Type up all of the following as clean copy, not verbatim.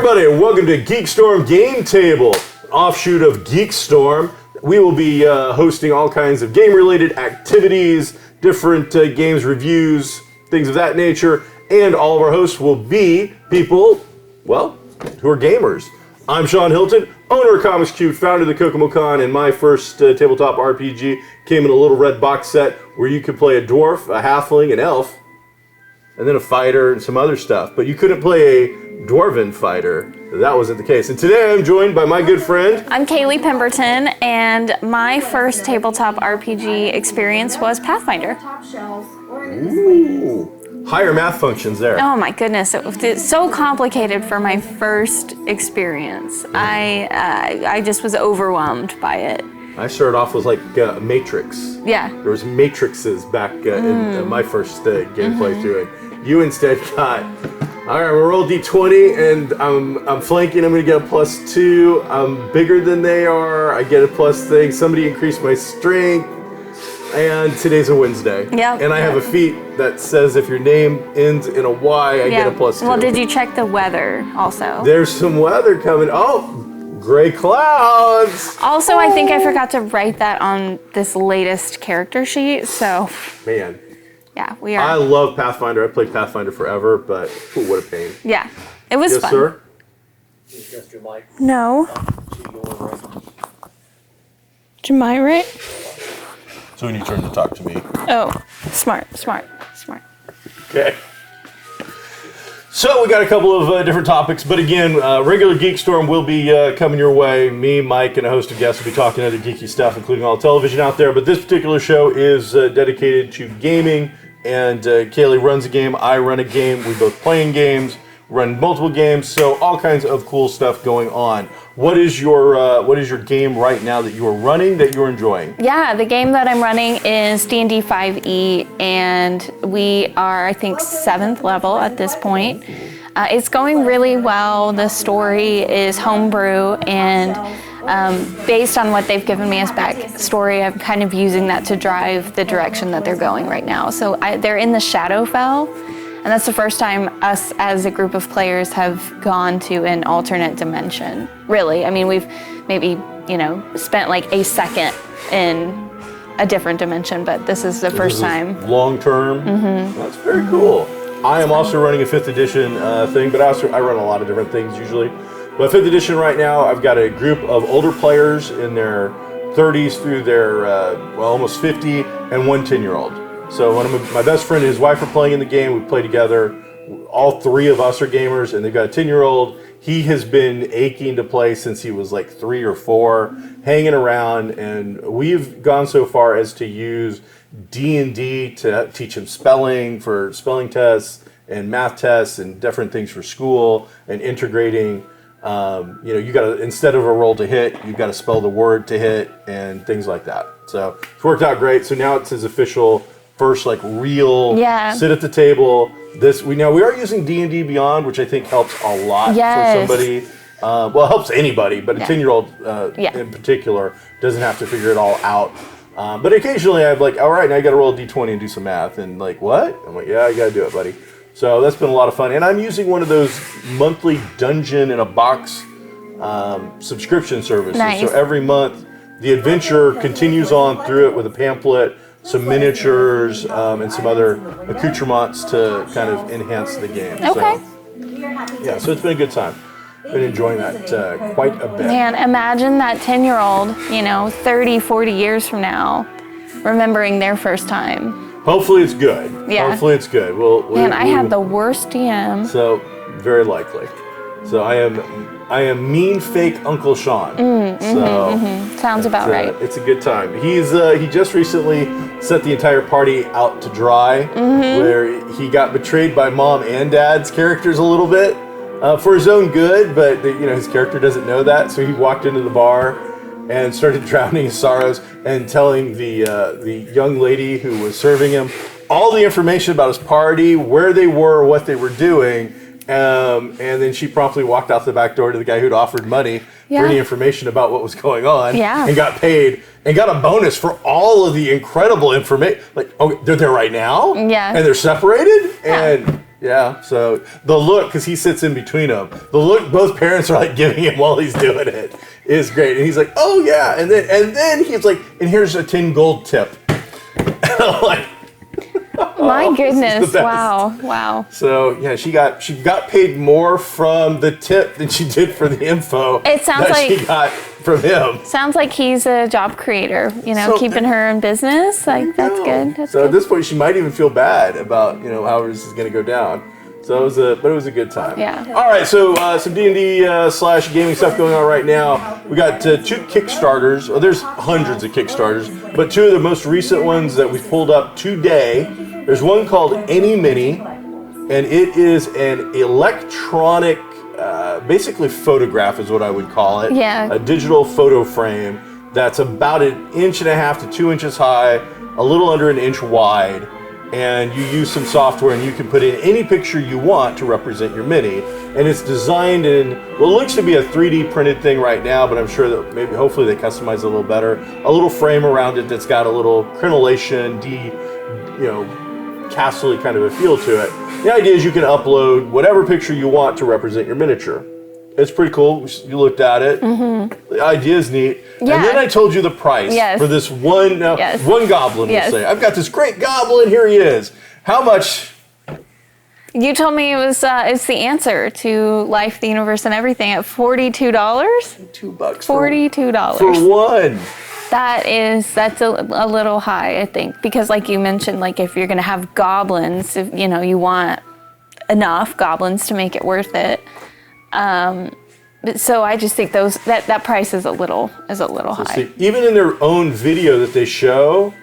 everybody, and welcome to GeekStorm Game Table, an offshoot of GeekStorm. We will be hosting all kinds of game-related activities, different games reviews, things of that nature, and all of our hosts will be people, well, who are gamers. I'm Shawn Hilton, owner of Comics Cube, founder of the Kokomo Con, and my first tabletop RPG came in a little red box set where you could play a dwarf, a halfling, an elf, and then a fighter and some other stuff. But you couldn't play a dwarven fighter. That wasn't the case. And today I'm joined by my good friend. I'm Kaylee Pemberton, and my first tabletop RPG experience was Pathfinder. Ooh, higher math functions there. Oh my goodness, it was so complicated for my first experience. I just was overwhelmed by it. I started off with like Matrix. Yeah. There was matrices back in my first gameplay through it. You instead got, all right, we'll roll D20 and I'm flanking, I'm gonna get a +2. I'm bigger than they are, I get a plus thing. Somebody increased my strength, and today's a Wednesday. Yeah. And I have a feat that says if your name ends in a Y, I get a +2. Well, did you check the weather also? There's some weather coming. Oh, gray clouds. Also, I think I forgot to write that on this latest character sheet, so. Man. Yeah, we are. I love Pathfinder. I played Pathfinder forever, but ooh, what a pain. Yeah, it was fun. Yes, sir? Can you adjust your mic? No. Am I right? So when you turn to talk to me. Oh, smart. Okay. So we got a couple of different topics, but again, regular GeekStorm will be coming your way. Me, Mike, and a host of guests will be talking other geeky stuff, including all television out there. But this particular show is dedicated to gaming, and Kaylee runs a game, I run a game. We both playing games, run multiple games, so all kinds of cool stuff going on. What is your game right now that you are running that you're enjoying? Yeah, the game that I'm running is D&D 5e, and we are, I think, 7th level at this point. It's going really well. The story is homebrew, and based on what they've given me as backstory, I'm kind of using that to drive the direction that they're going right now. So they're in the Shadowfell, and that's the first time us as a group of players have gone to an alternate dimension. Really, I mean, we've maybe, spent like a second in a different dimension, but this is the first time. Long term? Mm-hmm. That's very cool. I am also running a 5th edition thing, but I run a lot of different things usually. But 5th edition right now, I've got a group of older players in their 30s through their almost 50, and one 10-year-old. So my best friend and his wife are playing in the game. We play together. All 3 of us are gamers, and they've got a 10-year-old. He has been aching to play since he was like 3 or 4, hanging around, and we've gone so far as to use D&D to teach him spelling for spelling tests and math tests and different things for school, and integrating. You got to, instead of a roll to hit, you've got to spell the word to hit and things like that. So it's worked out great. So now it's his official first real sit at the table. We are using D&D Beyond, which I think helps a lot for somebody. It helps anybody, but a 10-year-old in particular doesn't have to figure it all out. But occasionally I'm like, all right, now you got to roll a D20 and do some math. And like, what? I'm like, yeah, you got to do it, buddy. So that's been a lot of fun. And I'm using one of those monthly dungeon in a box subscription services. Nice. So every month, the adventure continues on through it with a pamphlet, some miniatures, and some other accoutrements to kind of enhance the game. Okay. So it's been a good time. Been enjoying that quite a bit. Man, imagine that 10-year-old, 30, 40 years from now, remembering their first time. Hopefully it's good. Yeah. Hopefully it's good. I had the worst DM. So, very likely. So I am mean fake Uncle Shawn. Sounds about right. It's a good time. He just recently set the entire party out to dry, where he got betrayed by mom and dad's characters a little bit for his own good, but his character doesn't know that. So he walked into the bar and started drowning his sorrows and telling the young lady who was serving him all the information about his party, where they were, what they were doing. And then she promptly walked out the back door to the guy who'd offered money for any information about what was going on, and got paid and got a bonus for all of the incredible information. Like, oh, they're there right now, and they're separated, and Yeah, so the look, because he sits in between them, the look both parents are like giving him while he's doing it is great. And he's like, oh yeah, and then he's like, and here's a 10 gold tip. And I'm like, My goodness! Wow! So yeah, she got paid more from the tip than she did for the info. It sounds like she got from him. Sounds like he's a job creator. So, keeping her in business. Like that's good. That's so good. at this point, she might even feel bad about how this is going to go down. So it was a good time. Yeah. All right, so some D&D / gaming stuff going on right now. We got 2 Kickstarters. Well, there's hundreds of Kickstarters, but 2 of the most recent ones that we pulled up today. There's one called Any Mini, and it is an electronic, basically photograph is what I would call it. Yeah. A digital photo frame that's about 1.5 inches to 2 inches high, a little under 1 inch wide. And you use some software and you can put in any picture you want to represent your mini. And it's designed in what looks to be a 3D printed thing right now, but I'm sure that hopefully they customize it a little better. A little frame around it that's got a little crenellation, castle-y kind of a feel to it. The idea is you can upload whatever picture you want to represent your miniature. It's pretty cool. You looked at it. Mm-hmm. The idea is neat. Yeah. And then I told you the price for this one goblin, we'll say. I've got this great goblin. Here he is. How much? You told me it was it's the answer to life, the universe, and everything at $42. $2 $42 for one. That's a little high, I think, because like you mentioned, like if you're gonna have goblins, if, you want enough goblins to make it worth it. So I just think that price is a little high. See, even in their own video that they show,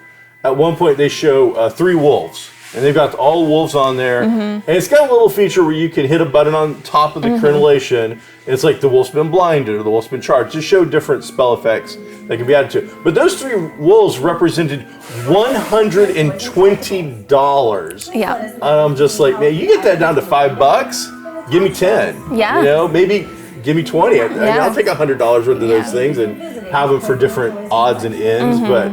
at one point they show 3 wolves, and they've got all wolves on there, and it's got a little feature where you can hit a button on top of the crenellation, and it's like the wolf's been blinded or the wolf's been charged. Just show different spell effects that can be added to it. But those 3 wolves represented $120. Yeah. And I'm just like, man, you get that down to $5. Give me 10. Yeah. Maybe give me 20. I'll take $100 worth of those things and have them for different odds and ends. But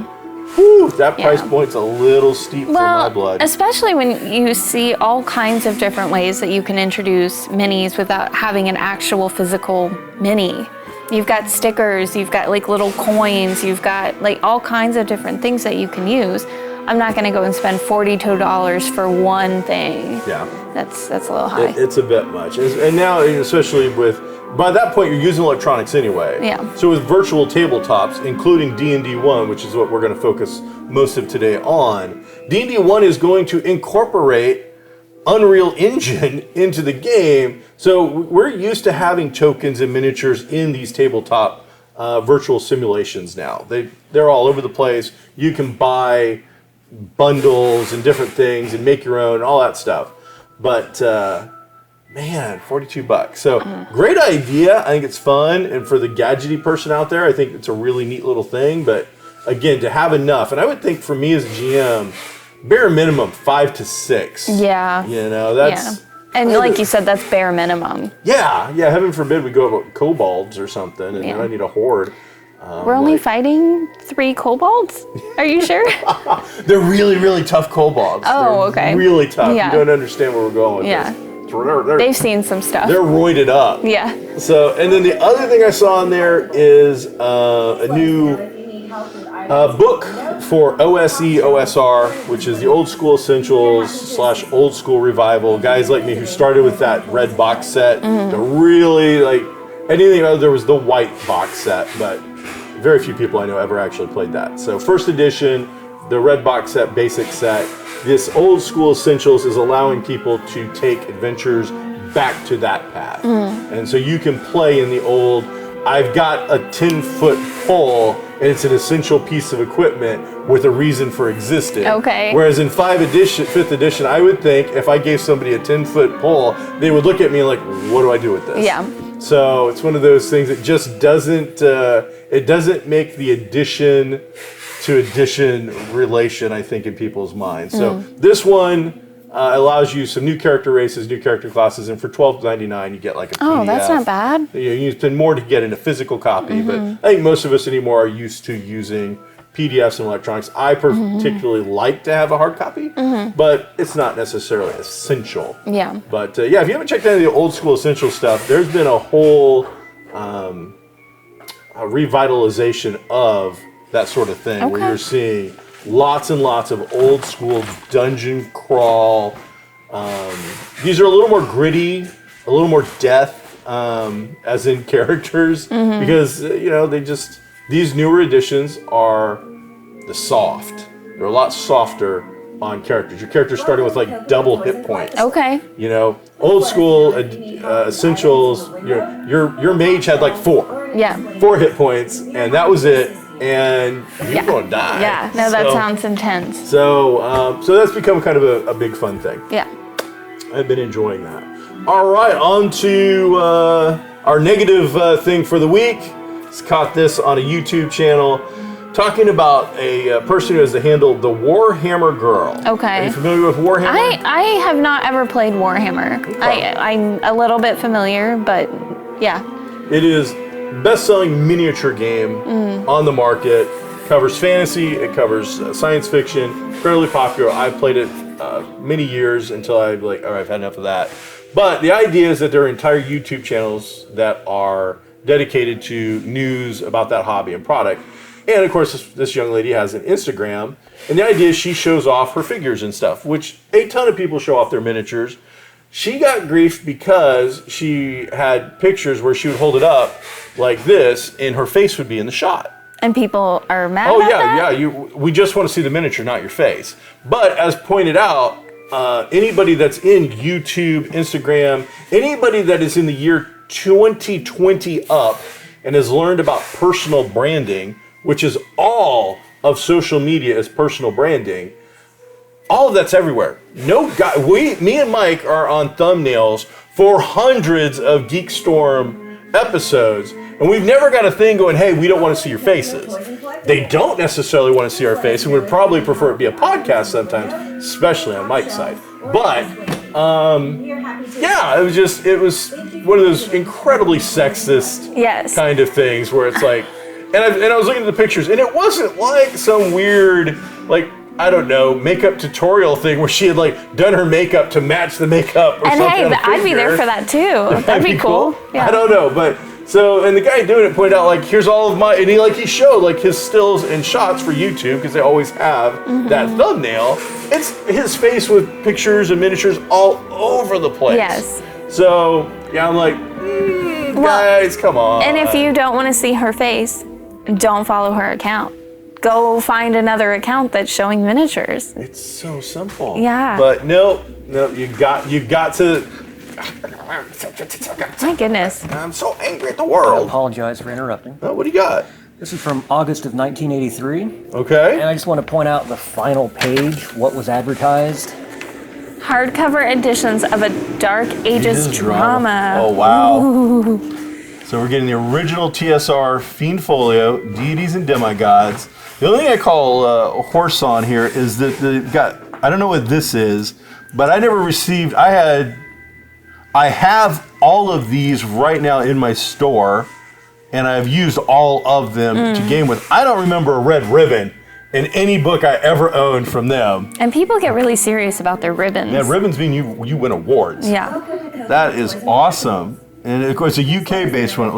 that price point's a little steep for my blood. Especially when you see all kinds of different ways that you can introduce minis without having an actual physical mini. You've got stickers, you've got like little coins, you've got like all kinds of different things that you can use. I'm not going to go and spend $42 for one thing. Yeah. That's a little high. It's a bit much. And now, especially by that point, you're using electronics anyway. Yeah. So with virtual tabletops, including D&D 1, which is what we're going to focus most of today on, D&D 1 is going to incorporate Unreal Engine into the game. So we're used to having tokens and miniatures in these tabletop virtual simulations now. They're all over the place. You can buy bundles and different things and make your own and all that stuff. But man, $42. So great idea. I think it's fun. And for the gadgety person out there, I think it's a really neat little thing. But again, to have enough, and I would think for me as a GM, bare minimum 5 to 6. Yeah. That's... And like you said, that's bare minimum. Yeah. Heaven forbid we go about kobolds or something, and then I need a horde. We're only fighting 3 kobolds? Are you sure? They're really, really tough kobolds. Oh, okay. Really tough. Yeah. You don't understand where we're going with this. They've seen some stuff. They're roided up. Yeah. So, and then the other thing I saw in there is a new book for OSE OSR, which is the Old School Essentials / Old School Revival. Guys like me who started with that red box set, to really like anything other. There was the white box set, but very few people I know ever actually played that. So first edition, the red box set, basic set. This Old School Essentials is allowing people to take adventures back to that path. And so you can play in the old, I've got a 10-foot pole and it's an essential piece of equipment with a reason for existing. Okay. Whereas in 5th edition, I would think if I gave somebody a 10-foot pole, they would look at me like, what do I do with this? Yeah. So it's one of those things that just doesn't, it doesn't make the addition to edition relation, I think, in people's minds. So this one allows you some new character races, new character classes, and for $12.99 you get like a PDF. Oh, that's not bad. You spend more to get in a physical copy, but I think most of us anymore are used to using PDFs and electronics. I particularly like to have a hard copy, but it's not necessarily essential. Yeah. But yeah, if you haven't checked out any of the old school essential stuff, there's been a whole a revitalization of that sort of thing, where you're seeing lots and lots of old school dungeon crawl. These are a little more gritty, a little more death, as in characters, because these newer editions are the soft. They're a lot softer on characters. Your character's starting with like double hit points. Okay. Old school essentials. Your mage had like 4. Yeah. 4 hit points, and that was it. And you're gonna die. Yeah. No, that sounds intense. So that's become kind of a big fun thing. Yeah. I've been enjoying that. All right, on to our negative thing for the week. Just caught this on a YouTube channel, talking about a person who has the handle The Warhammer Girl. Okay. Are you familiar with Warhammer? I have not ever played Warhammer. Okay. I'm a little bit familiar, but yeah. It is best-selling miniature game on the market. Covers fantasy, it covers science fiction, fairly popular. I played it many years until I've had enough of that. But the idea is that there are entire YouTube channels that are dedicated to news about that hobby and product. And of course, this young lady has an Instagram, and the idea is she shows off her figures and stuff, which a ton of people show off their miniatures. She got grief because she had pictures where she would hold it up like this, and her face would be in the shot. And people are mad about that? Yeah. We just want to see the miniature, not your face. But as pointed out, anybody that's in YouTube, Instagram, anybody that is in the year 2020 up and has learned about personal branding, which is all of social media is personal branding, all of that's everywhere. Me and Mike are on thumbnails for hundreds of GeekStorm episodes, and we've never got a thing going, hey, we don't want to see your faces. They don't necessarily want to see our face, and would probably prefer it be a podcast sometimes, especially on Mike's side. But, it was one of those incredibly sexist kind of things where it's like, and I was looking at the pictures, and it wasn't like some weird, I don't know, makeup tutorial thing where she had done her makeup to match the makeup or and something. Hey, I'd be there for that too. That'd be cool. Yeah. I don't know, but and the guy doing it pointed out here's all of my, and he showed his stills and shots for YouTube because they always have that thumbnail. It's his face with pictures and miniatures all over the place. Yes. So I'm like, guys, come on. And if you don't want to see her face, don't follow her account. Go find another account that's showing miniatures. It's so simple. Yeah. But no, you got to. My goodness. I'm so angry at the world. I apologize for interrupting. Oh, what do you got? This is from August of 1983. Okay. And I just want to point out the final page, what was advertised. Hardcover editions of a Dark Ages drama. Oh, wow. Ooh. So we're getting the original TSR Fiend Folio, Deities and Demigods. The only thing I call a horse on here is that they've got, I don't know what this is, but I never received, I have all of these right now in my store, and I've used all of them to game with. I don't remember a red ribbon in any book I ever owned from them. And people get really serious about their ribbons. Yeah, ribbons mean you win awards. Yeah. That is awesome. And of course, a UK-based one.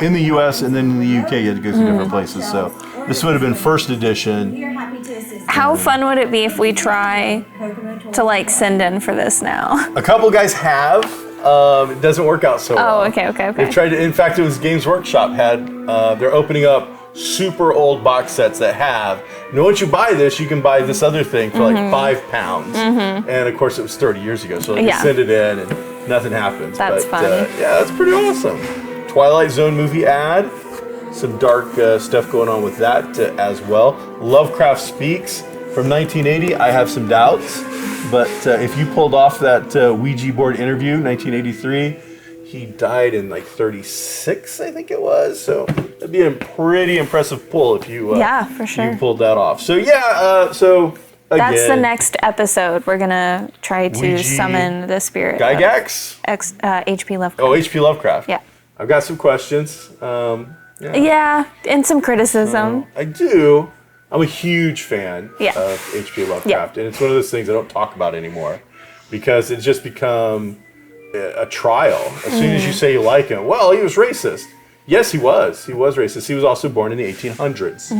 In the US, and then in the UK, you had to go through different places. So this would have been first edition. How fun would it be if we try to send in for this now? A couple guys have. It doesn't work out so well. Oh, okay. They've tried to. In fact, it was Games Workshop had. They're opening up super old box sets that have. And once you buy this, you can buy this other thing for £5. And of course, it was 30 years ago, so they send it in and nothing happens. That's funny. That's pretty awesome. Twilight Zone movie ad. Some dark stuff going on with that as well. Lovecraft Speaks from 1980. I have some doubts, but if you pulled off that Ouija board interview, 1983, he died in 36, I think it was. So that'd be a pretty impressive pull if you for sure. you pulled that off. So again, that's the next episode. We're gonna try to Ouija, summon the spirit. Gygax? H.P. Lovecraft. Oh, H.P. Lovecraft. Yeah. I've got some questions. Yeah, and some criticism. I do. I'm a huge fan of H.P. Lovecraft, and it's one of those things I don't talk about anymore because it's just become a trial. As soon as you say you like him, well, he was racist. Yes, he was. He was racist. He was also born in the 1800s.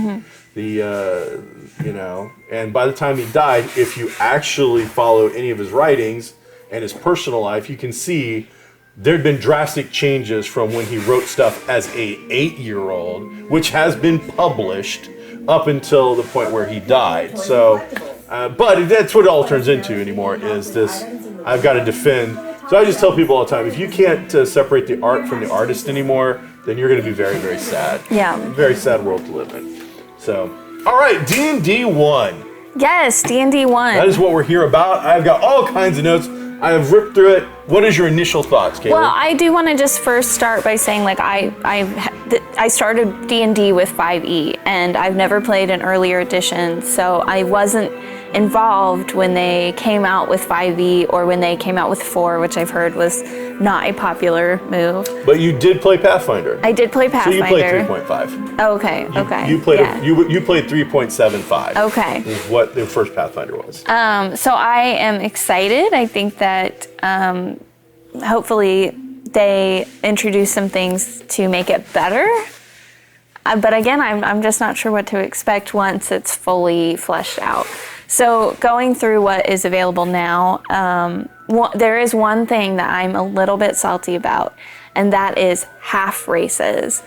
And by the time he died, if you actually follow any of his writings and his personal life, you can see there'd been drastic changes from when he wrote stuff as a 8-year-old, which has been published up until the point where he died. So, but that's what it all turns into anymore, is this, I've got to defend. So I just tell people all the time, if you can't separate the art from the artist anymore, then you're going to be very, very sad. Yeah. Very sad world to live in. So, all right, D&D 1. Yes, D&D 1. That is what we're here about. I've got all kinds of notes. I have ripped through it. What is your initial thoughts, Kaylee? Well, I do want to just first start by saying, like, I started D&D with 5e, and I've never played an earlier edition, so I wasn't involved when they came out with 5e or when they came out with 4, which I've heard was not a popular move. But you did play Pathfinder. I did play Pathfinder. So you played 3.5. Okay, okay. You played you played 3.75. Okay. Is what the first Pathfinder was. So I am excited. I think that hopefully they introduce some things to make it better. But again, I'm just not sure what to expect once it's fully fleshed out. So going through what is available now, there is one thing that I'm a little bit salty about, and that is half races.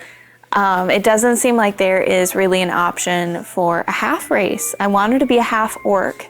It doesn't seem like there is really an option for a half race. I wanted to be a half orc,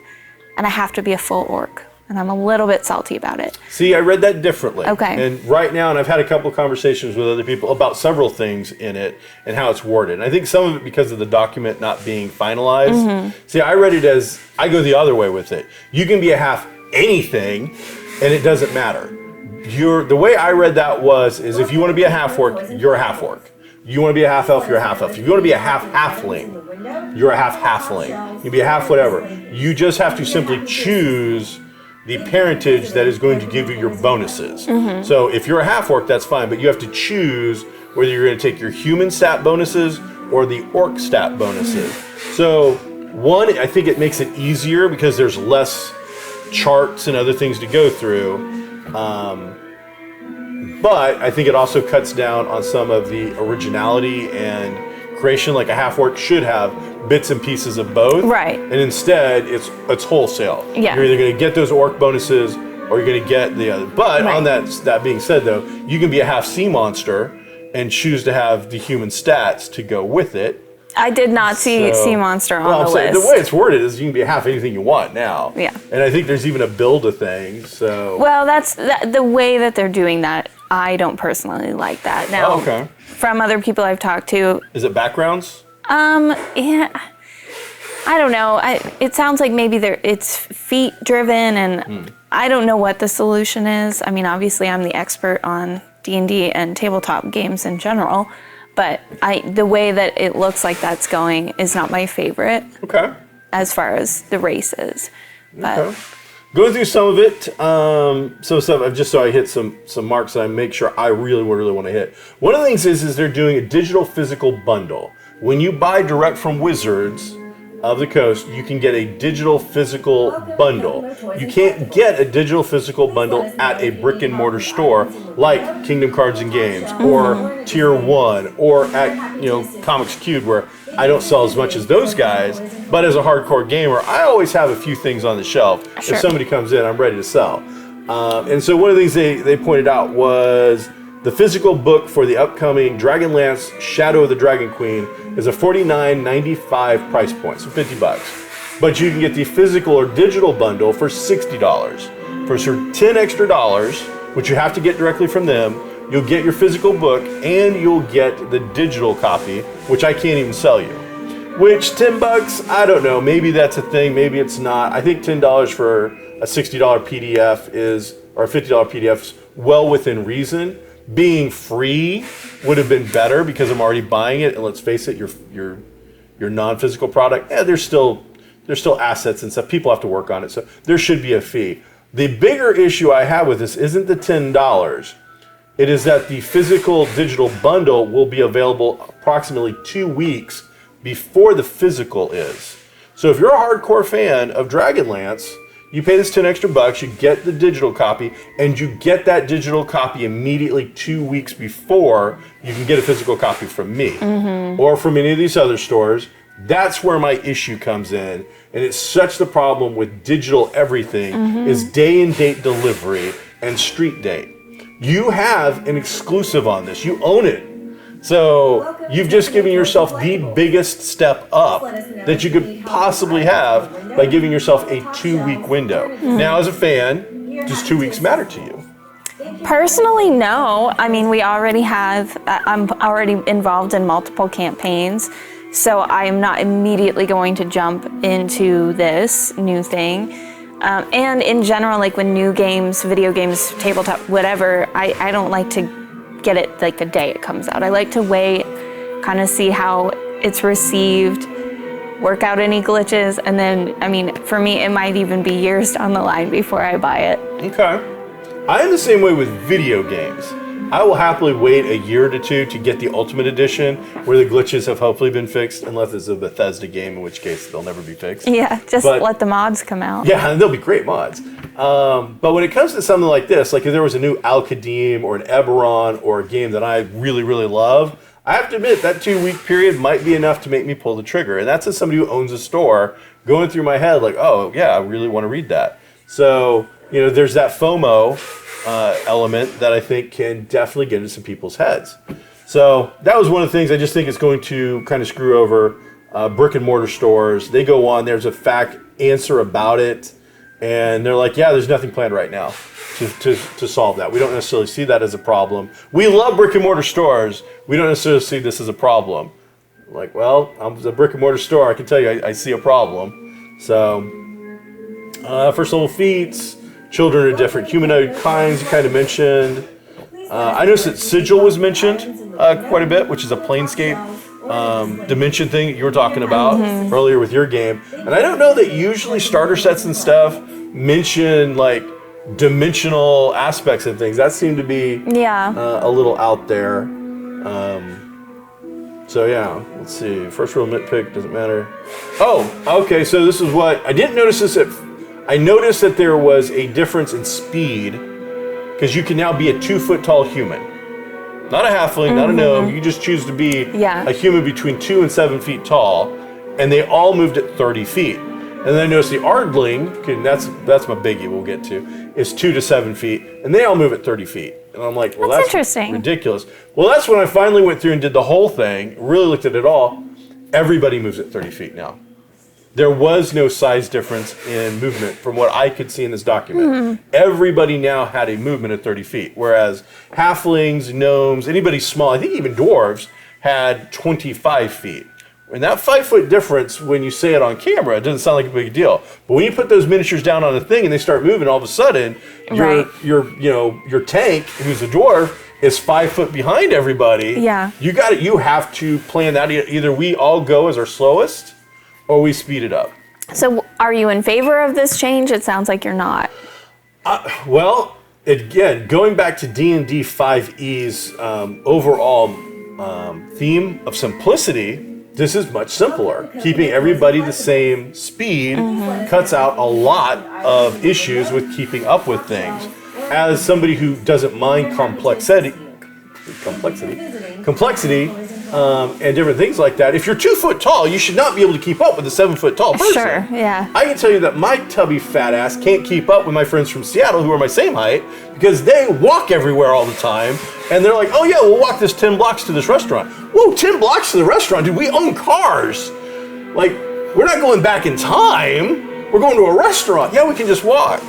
and I have to be a full orc. And I'm a little bit salty about it. See, I read that differently. Okay. And right now, and I've had a couple of conversations with other people about several things in it and how it's worded. And I think some of it because of the document not being finalized. See, I read it as, I go the other way with it. You can be a half anything, and it doesn't matter. The way I read that is if you want to be a half orc, you're a half orc. You want to be a half elf, you're a half elf. If you want to be a half halfling, you're a half halfling. You can be a half whatever. You just have to simply choose the parentage that is going to give you your bonuses. So if you're a half orc, that's fine, but you have to choose whether you're going to take your human stat bonuses or the orc stat bonuses. So one, I think it makes it easier because there's less charts and other things to go through. But I think it also cuts down on some of the originality and creation, like a half orc should have bits and pieces of both. Right. And instead, it's wholesale. Yeah. You're either going to get those orc bonuses or you're going to get the other. But on that being said, though, you can be a half sea monster and choose to have the human stats to go with it. I did not see Sea Monster on the list. The way it's worded is you can be half anything you want now. Yeah. And I think there's even a build a thing. So. Well, that's the way that they're doing that. I don't personally like that. Now, okay. From other people I've talked to. Is it backgrounds? Yeah. I don't know. It sounds like maybe it's feat driven, and I don't know what the solution is. I mean, obviously, I'm the expert on D&D and tabletop games in general, but the way that it looks like that's going is not my favorite. Okay. As far as the races, but. Okay. Going through some of it, some stuff, just so I hit some marks that I make sure I really want to hit. One of the things is they're doing a digital physical bundle. When you buy direct from Wizards of the Coast, you can get a digital physical bundle. You can't get a digital physical bundle at a brick and mortar store like Kingdom Cards and Games or Tier 1 or at Comics Cube, where I don't sell as much as those guys, but as a hardcore gamer, I always have a few things on the shelf. Sure. If somebody comes in, I'm ready to sell. And so one of the things they pointed out was the physical book for the upcoming Dragonlance Shadow of the Dragon Queen is a $49.95 price point, so $50. But you can get the physical or digital bundle for $60. For $10 extra, which you have to get directly from them, you'll get your physical book and you'll get the digital copy, which I can't even sell you. Which $10, I don't know, maybe that's a thing, maybe it's not. I think $10 for a $60 PDF or a $50 PDF is well within reason. Being free would have been better because I'm already buying it, and let's face it, your non-physical product, there's still assets and stuff. People have to work on it, so there should be a fee. The bigger issue I have with this isn't the $10. It is that the physical digital bundle will be available approximately 2 weeks before the physical is. So if you're a hardcore fan of Dragonlance, you pay this 10 extra bucks, you get the digital copy, and you get that digital copy immediately 2 weeks before you can get a physical copy from me or from any of these other stores. That's where my issue comes in. And it's such the problem with digital everything is day and date delivery and street date. You have an exclusive on this. You own it. So you've just given yourself the biggest step up that you could possibly have by giving yourself a 2-week window. Now, as a fan, does 2 weeks matter to you? Personally, no. I mean, I'm already involved in multiple campaigns, so I'm not immediately going to jump into this new thing. And in general, like when new games, video games, tabletop, whatever, I don't like to get it like the day it comes out. I like to wait, kind of see how it's received, work out any glitches, and then, I mean, for me, it might even be years down the line before I buy it. Okay. I am the same way with video games. I will happily wait a year to two to get the Ultimate Edition, where the glitches have hopefully been fixed, unless it's a Bethesda game, in which case they'll never be fixed. Yeah, just let the mods come out. Yeah, and they'll be great mods. But when it comes to something like this, like if there was a new Al-Qadim or an Eberron or a game that I really, really love, I have to admit that 2-week period might be enough to make me pull the trigger. And that's as somebody who owns a store going through my head like, oh, yeah, I really want to read that. So, there's that FOMO element that I think can definitely get into some people's heads. So that was one of the things I just think is going to kind of screw over brick and mortar stores. They go on, there's a fact answer about it, and they're like, yeah, there's nothing planned right now to solve that. We don't necessarily see that as a problem. We love brick and mortar stores. We don't necessarily see this as a problem. Like, well, I'm a brick and mortar store. I can tell you I see a problem. So first level feats, children are different humanoid kinds, you kind of mentioned. I noticed that Sigil was mentioned quite a bit, which is a Planescape dimension thing that you were talking about earlier with your game. And I don't know that usually starter sets and stuff mention like dimensional aspects and things. That seemed to be a little out there. So yeah, let's see. First roll nitpick, doesn't matter. Oh, okay, so this is what, I didn't notice this I noticed that there was a difference in speed because you can now be a 2-foot tall human. Not a halfling, not a gnome. You just choose to be a human between 2 and 7 feet tall, and they all moved at 30 feet. And then I noticed the Ardling, and that's my biggie we'll get to, is 2 to 7 feet, and they all move at 30 feet. And I'm like, well, that's interesting. Ridiculous. Well, that's when I finally went through and did the whole thing, really looked at it all. Everybody moves at 30 feet now. There was no size difference in movement from what I could see in this document. Everybody now had a movement at 30 feet, whereas halflings, gnomes, anybody small, I think even dwarves, had 25 feet. And that 5-foot difference, when you say it on camera, it doesn't sound like a big deal. But when you put those miniatures down on a thing and they start moving, all of a sudden, your tank, who's a dwarf, is 5 foot behind everybody. Yeah. You have to plan that. Either we all go as our slowest, or we speed it up. So are you in favor of this change? It sounds like you're not. Well, again, going back to D&D 5e's overall theme of simplicity, this is much simpler. Keeping everybody the same speed cuts out a lot of issues with keeping up with things. As somebody who doesn't mind complexity, and different things like that. If you're 2 foot tall, you should not be able to keep up with a 7 foot tall person. Sure, yeah. I can tell you that my tubby fat ass can't keep up with my friends from Seattle who are my same height because they walk everywhere all the time. And they're like, oh yeah, we'll walk this 10 blocks to this restaurant. Whoa, 10 blocks to the restaurant? Dude, we own cars. Like, we're not going back in time. We're going to a restaurant. Yeah, we can just walk.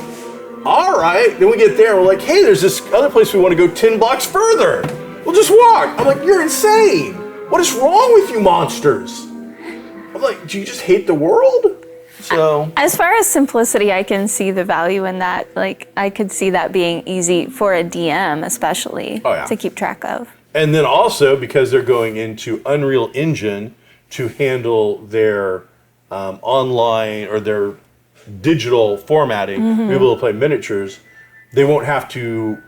All right. Then we get there and we're like, hey, there's this other place we want to go 10 blocks further. We'll just walk. I'm like, you're insane. What is wrong with you monsters? I'm like, do you just hate the world? So, as far as simplicity, I can see the value in that. Like, I could see that being easy for a DM, especially, to keep track of. And then also, because they're going into Unreal Engine to handle their online or their digital formatting, be able to play miniatures, they won't have to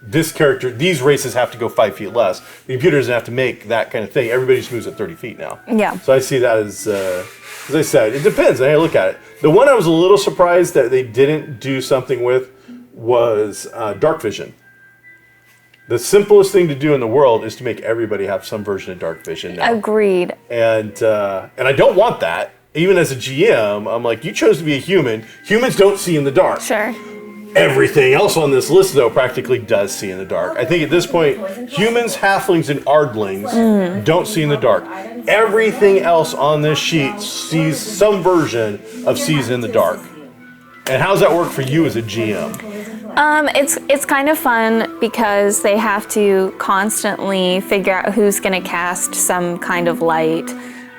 this character, these races have to go 5 feet less. The computer doesn't have to make that kind of thing. Everybody just moves at 30 feet now. Yeah. So I see that as I said, it depends. I look at it. The one I was a little surprised that they didn't do something with was dark vision. The simplest thing to do in the world is to make everybody have some version of dark vision now. Agreed. And I don't want that. Even as a GM, I'm like, you chose to be a human. Humans don't see in the dark. Sure. Everything else on this list, though, practically does see in the dark. I think at this point, humans, halflings, and ardlings don't see in the dark. Everything else on this sheet sees some version of sees in the dark. And how's that work for you as a GM? It's kind of fun because they have to constantly figure out who's going to cast some kind of light,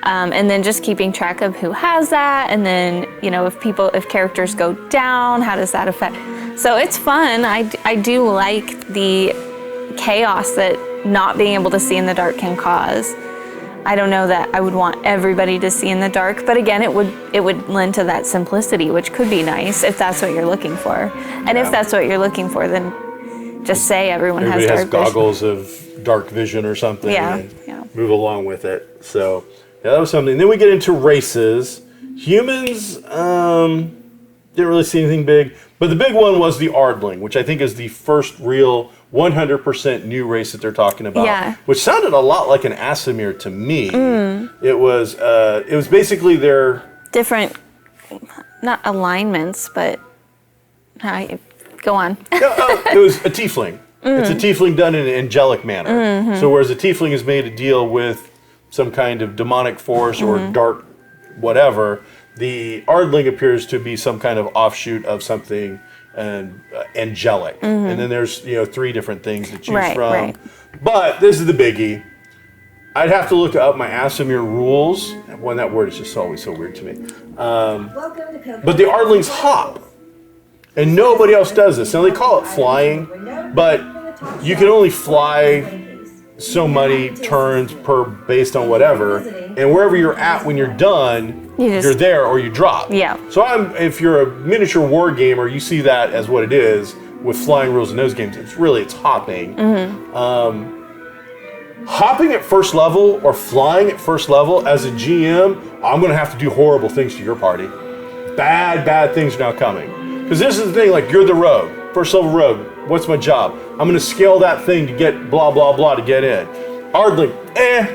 and then just keeping track of who has that, and then if characters go down, how does that affect? So it's fun. I do like the chaos that not being able to see in the dark can cause. I don't know that I would want everybody to see in the dark, but again, it would lend to that simplicity, which could be nice if that's what you're looking for. And if that's what you're looking for, then just say everybody has dark vision. Goggles of dark vision or something. Yeah. And move along with it. So that was something. Then we get into races. Humans didn't really see anything big, but the big one was the Ardling, which I think is the first real 100% new race that they're talking about, which sounded a lot like an Asimir to me. It was basically their different, not alignments, but go on. It was a tiefling. It's a tiefling done in an angelic manner. So whereas a tiefling is made to deal with some kind of demonic force or dark whatever, the Ardling appears to be some kind of offshoot of something angelic. And then there's 3 different things to choose from. Right. But this is the biggie. I'd have to look up my Asimir rules. One, that word is just always so weird to me. But the Ardlings hop. And nobody else does this. Now they call it flying, but you can only fly so many turns per based on whatever. And wherever you're at when you're done, you're there or you drop. Yeah. So if you're a miniature war gamer, you see that as what it is with flying rules in those games. It's hopping. Hopping at first level or flying at first level as a GM, I'm going to have to do horrible things to your party. Bad things are now coming. Because this is the thing, like, you're the rogue, first level rogue. What's my job? I'm going to scale that thing to get blah, blah, blah to get in. Ardling,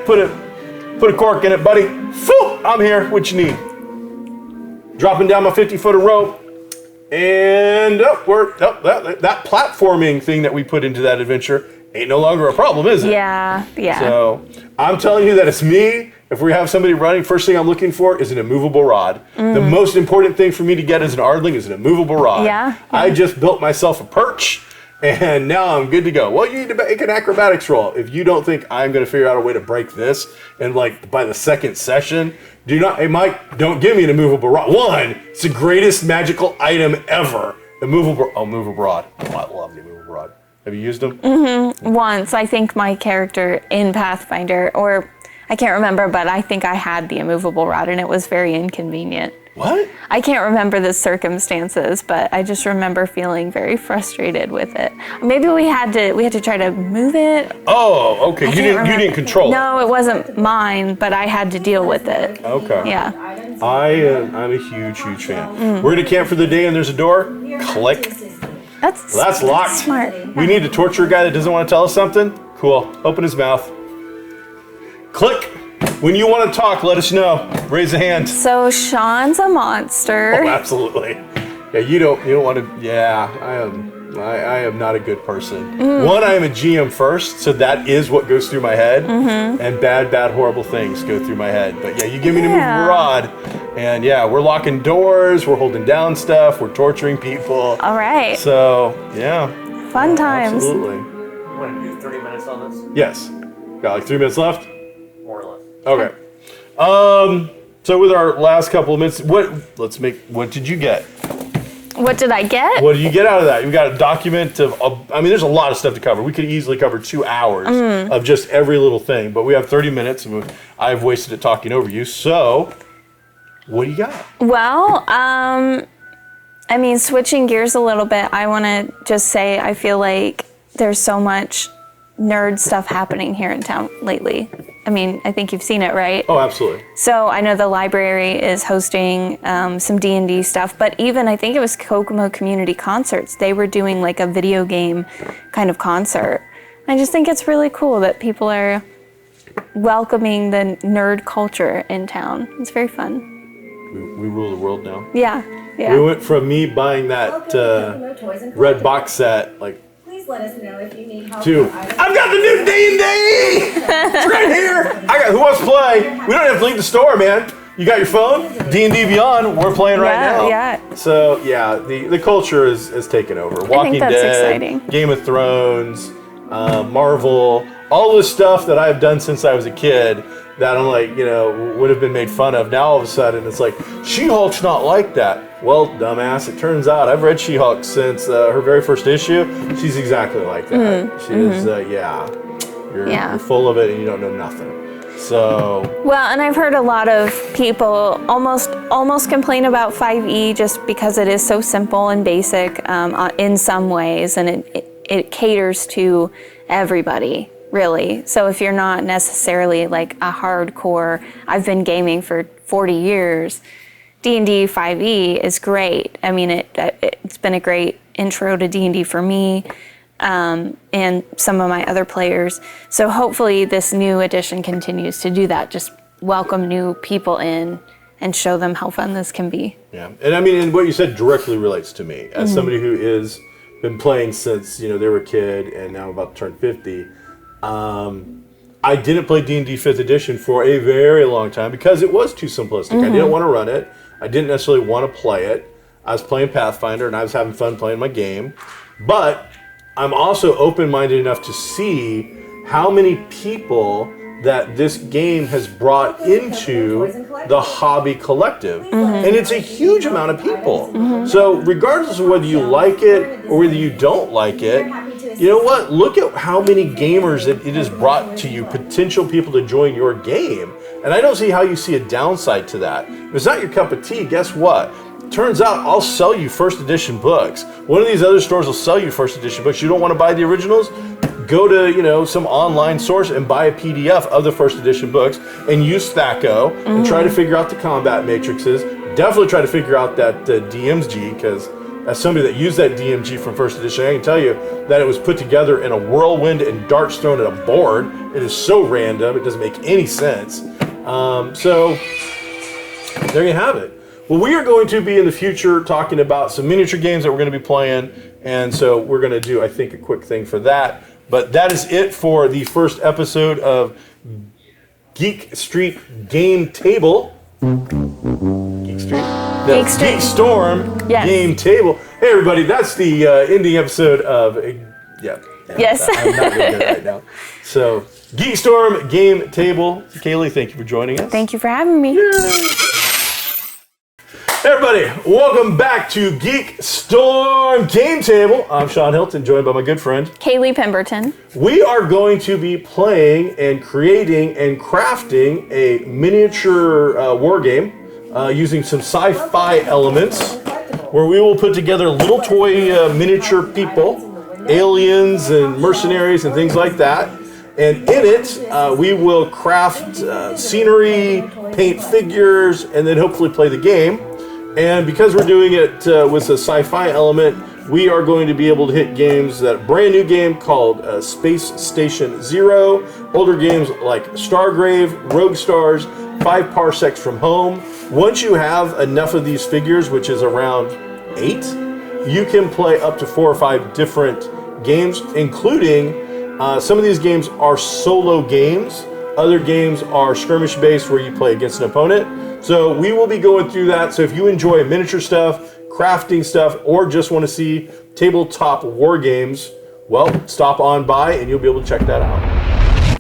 put a cork in it, buddy. Phew, I'm here. What you need? Dropping down my 50-foot of rope. And that platforming thing that we put into that adventure ain't no longer a problem, is it? Yeah. So I'm telling you that it's me. If we have somebody running, first thing I'm looking for is an immovable rod. The most important thing for me to get as an Ardling is an immovable rod. Yeah. I just built myself a perch, and now I'm good to go. Well, you need to make an acrobatics roll. If you don't think I'm going to figure out a way to break this, and by the second session, Mike, don't give me an immovable rod. One, it's the greatest magical item ever. Immovable rod. Oh, I love the immovable rod. Have you used them? Once, I think my character in Pathfinder, or I can't remember, but I think I had the immovable rod and it was very inconvenient. What? I can't remember the circumstances, but I just remember feeling very frustrated with it. Maybe we had to try to move it. Oh, okay. You didn't control it. No, it wasn't mine, but I had to deal with it. Okay. Yeah. I'm a huge fan. We're gonna camp for the day and there's a door. Click. That's locked. That's smart. We need to torture a guy that doesn't want to tell us something. Cool. Open his mouth. Click. When you want to talk, let us know. Raise a hand. So Shawn's a monster. Oh, absolutely. Yeah, you don't want to. Yeah, I am not a good person. One, I am a GM first, so that is what goes through my head, and bad, horrible things go through my head. But yeah, you give me the movable rod, and yeah, we're locking doors, we're holding down stuff, we're torturing people. All right. So yeah. Fun times. Absolutely. You want to do 30 minutes on this? Yes. Got like 3 minutes left. More or less. Okay. So with our last couple of minutes, what did you get? What did I get? What did you get out of that? You got a document there's a lot of stuff to cover. We could easily cover 2 hours of just every little thing, but we have 30 minutes and I've wasted it talking over you. So, what do you got? Well, switching gears a little bit, I want to just say I feel like there's so much nerd stuff happening here in town lately. I mean, I think you've seen it, right? Oh, absolutely. So I know the library is hosting some D&D stuff, but even I think it was Kokomo Community Concerts. They were doing like a video game kind of concert. I just think it's really cool that people are welcoming the nerd culture in town. It's very fun. We rule the world now. Yeah, yeah. We went from me buying that red box set, like, Please let us know if you need help. to I've got the new D&D! It's right here! Who wants to play? We don't have to leave the store, man. You got your phone? D&D Beyond, we're playing right now. Yeah. So, yeah, the culture is taken over. Walking that's Dead, exciting. Game of Thrones, Marvel, all this stuff that I've done since I was a kid that I'm like, would have been made fun of. Now all of a sudden it's like, She-Hulk's not like that. Well, dumbass, it turns out I've read She-Hulk since her very first issue. She's exactly like that. She is, you're full of it and you don't know nothing. So. Well, and I've heard a lot of people almost complain about 5e just because it is so simple and basic in some ways, and it caters to everybody, really. So if you're not necessarily like a hardcore, I've been gaming for 40 years, D&D 5e is great. I mean, it's been a great intro to D&D for me and some of my other players. So hopefully this new edition continues to do that, just welcome new people in and show them how fun this can be. Yeah, and I mean, and what you said directly relates to me. As somebody who is been playing since, they were a kid and now I'm about to turn 50. I didn't play D&D 5th edition for a very long time because it was too simplistic. I didn't want to run it. I didn't necessarily want to play it. I was playing Pathfinder and I was having fun playing my game. But I'm also open-minded enough to see how many people that this game has brought into the hobby collective. And it's a huge amount of people. So regardless of whether you like it or whether you don't like it, you know what? Look at how many gamers it has brought to you, potential people to join your game. And I don't see how you see a downside to that. If it's not your cup of tea, guess what? Turns out I'll sell you first edition books. One of these other stores will sell you first edition books. You don't want to buy the originals? Go to, some online source and buy a PDF of the first edition books and use Thaco and try to figure out the combat matrices. Definitely try to figure out that DMG, because as somebody that used that DMG from first edition, I can tell you that it was put together in a whirlwind and darts thrown at a board. It is so random, it doesn't make any sense. So there you have it. Well, we are going to be in the future talking about some miniature games that we're going to be playing, and so we're going to do, I think, a quick thing for that. But that is it for the first episode of Geek Street Game Table. GeekStorm Game Table. Hey, everybody, that's the ending episode of... Yes. I'm not really good right now. So, GeekStorm Game Table. Kaylee, thank you for joining us. Thank you for having me. Hey everybody, welcome back to GeekStorm Game Table. I'm Shawn Hilton, joined by my good friend Kaylee Pemberton. We are going to be playing and creating and crafting a miniature war game using some sci-fi elements, where we will put together little toy miniature people, aliens and mercenaries and things like that. And in it, we will craft scenery, paint figures, and then hopefully play the game. And because we're doing it with a sci-fi element, we are going to be able to hit games, that brand new game called Space Station Zero, older games like Stargrave, Rogue Stars, 5 Parsecs from Home. Once you have enough of these figures, which is around 8, you can play up to 4 or 5 different games, including some of these games are solo games. Other games are skirmish-based where you play against an opponent. So we will be going through that. So if you enjoy miniature stuff, crafting stuff, or just want to see tabletop war games, well, stop on by and you'll be able to check that out.